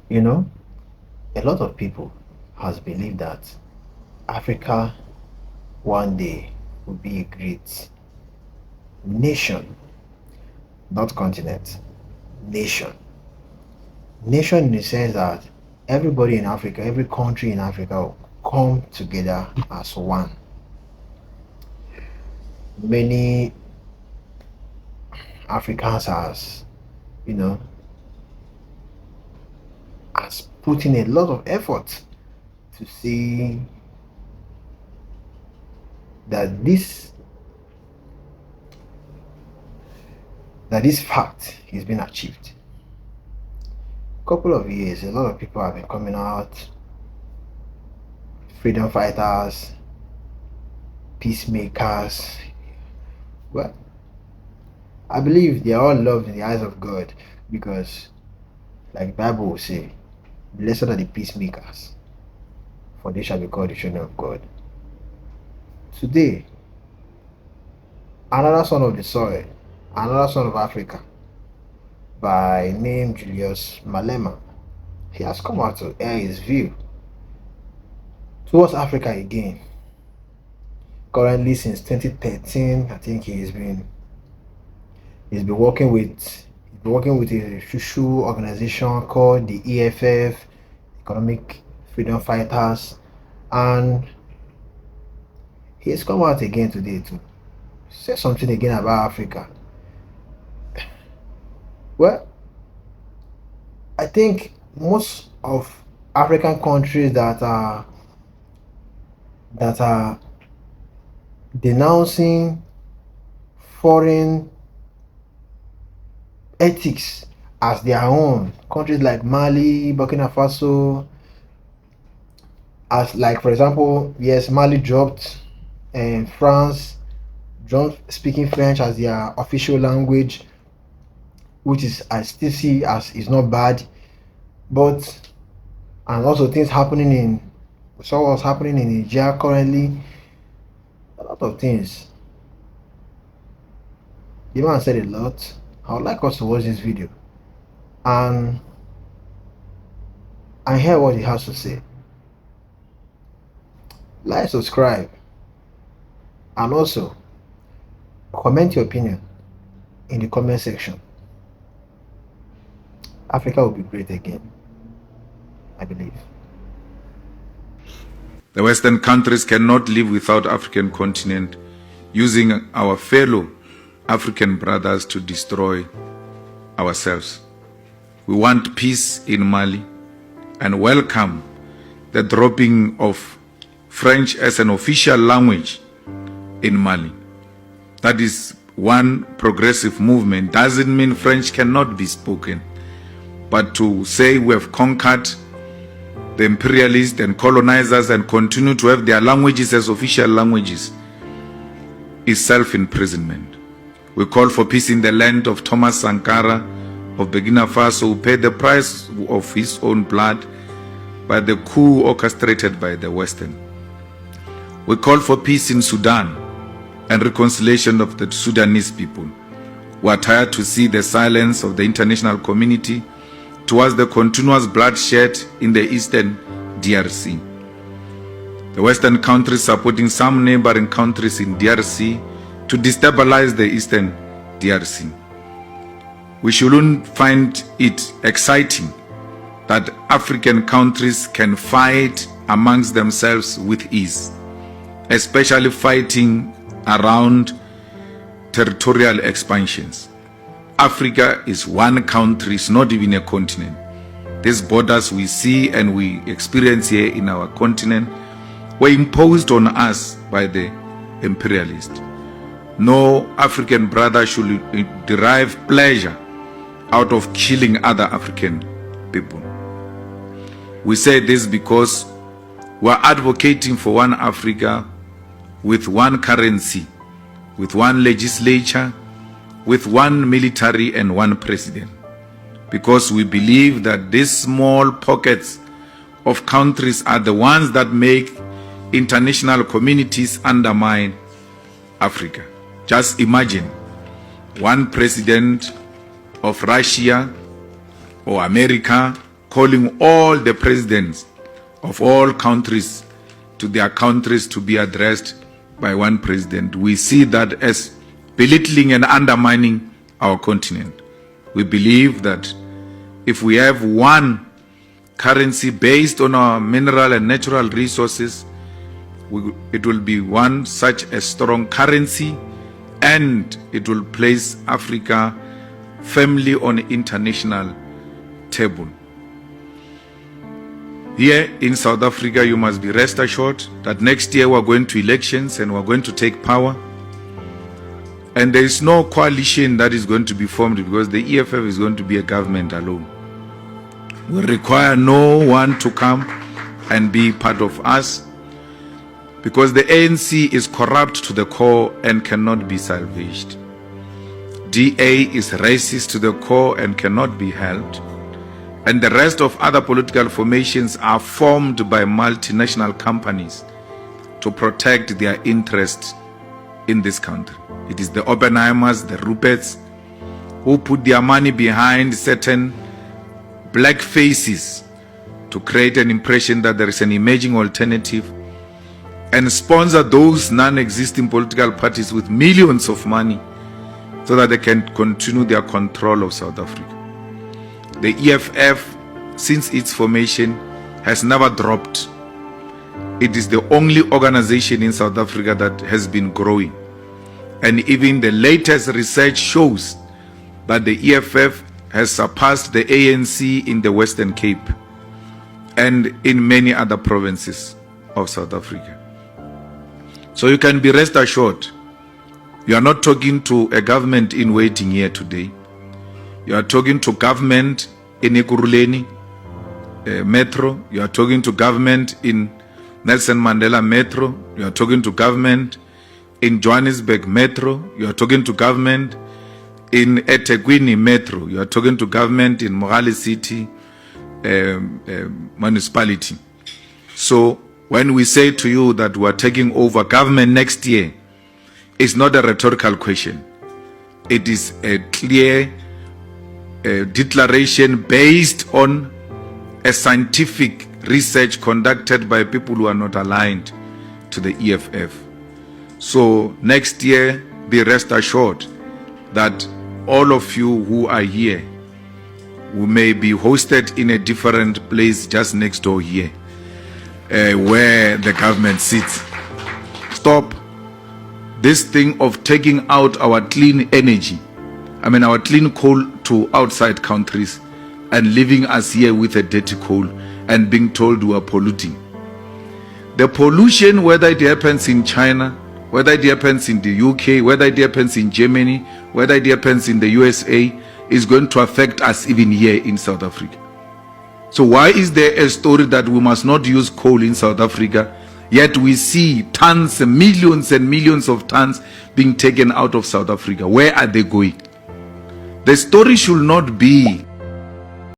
You know, a lot of people has believed that Africa one day will be a great nation, not continent, nation. Nation in the sense that everybody in Africa, every country in Africa will come together as one. Many Africans has, you know, has put in a lot of effort to see that this fact is being achieved. Couple of years, a lot of people have been coming out, freedom fighters, peacemakers. Well, I believe they are all loved in the eyes of God because, like the Bible will say, blessed are the peacemakers, for they shall be called the children of God. Today, another son of the soil, another son of Africa, by name Julius Malema, he has come out to air his view towards Africa again. Currently, since 2013, I think he's been working with a social organization called the EFF, Economic Freedom Fighters, and he has come out again today to say something again about Africa. Well, I think most of African countries that are denouncing foreign ethics as their own, countries like Mali, Burkina Faso, as like for example, yes, Mali dropped and France dropped speaking French as their official language, which is I still see as is not bad, but and also things happening in we saw what's happening in Nigeria currently, a lot of things. The man said a lot. I would like us to watch this video and hear what he has to say. Like, subscribe, and also comment your opinion in the comment section. Africa will be great again, I believe. The Western countries cannot live without African continent, using our fellow African brothers to destroy ourselves. We want peace in Mali and welcome the dropping of French as an official language in Mali. That is one progressive movement. Doesn't mean French cannot be spoken, but to say we have conquered the imperialists and colonizers and continue to have their languages as official languages is self-imprisonment. We call for peace in the land of Thomas Sankara of Burkina Faso, who paid the price of his own blood by the coup orchestrated by the Western. We call for peace in Sudan and reconciliation of the Sudanese people. We are tired to see the silence of the international community towards the continuous bloodshed in the eastern DRC. The Western countries supporting some neighboring countries in DRC to destabilize the eastern DRC. We shouldn't find it exciting that African countries can fight amongst themselves with ease, especially fighting around territorial expansions. Africa is one country, it's not even a continent. These borders we see and we experience here in our continent were imposed on us by the imperialists. No African brother should derive pleasure out of killing other African people. We say this because we are advocating for one Africa with one currency, with one legislature, with one military and one president, because we believe that these small pockets of countries are the ones that make international communities undermine Africa. Just imagine one president of Russia or America calling all the presidents of all countries to their countries to be addressed by one president. We see that as belittling and undermining our continent. We believe that if we have one currency based on our mineral and natural resources, it will be one such a strong currency, and it will place Africa firmly on international table. Here in South Africa, you must be rest assured that next year we're going to elections and we're going to take power. And there is no coalition that is going to be formed because the EFF is going to be a government alone. We require no one to come and be part of us because the ANC is corrupt to the core and cannot be salvaged. DA is racist to the core and cannot be helped. And the rest of other political formations are formed by multinational companies to protect their interests in this country. It is the Oppenheimers, the Ruperts, who put their money behind certain black faces to create an impression that there is an emerging alternative and sponsor those non-existing political parties with millions of money so that they can continue their control of South Africa. The EFF, since its formation, has never dropped. It is the only organization in South Africa that has been growing. And even the latest research shows that the EFF has surpassed the ANC in the Western Cape and in many other provinces of South Africa. So you can be rest assured, you are not talking to a government in waiting here today. You are talking to government in Ekurhuleni Metro. You are talking to government in Nelson Mandela Metro. You are talking to government in Johannesburg Metro. You are talking to government in eThekwini Metro. You are talking to government in Mogale City Municipality. So when we say to you that we are taking over government next year, it's not a rhetorical question. It is a clear declaration based on a scientific research conducted by people who are not aligned to the EFF. So next year, be rest assured that all of you who are here, who may be hosted in a different place just next door here, where the government sits. Stop this thing of taking out our clean energy, our clean coal to outside countries and leaving us here with a dirty coal and being told we are polluting. The pollution, whether it happens in China, whether it happens in the UK, whether it happens in Germany, whether it happens in the USA, is going to affect us even here in South Africa. So why is there a story that we must not use coal in South Africa, yet we see tons, millions and millions of tons being taken out of South Africa? Where are they going? The story should not be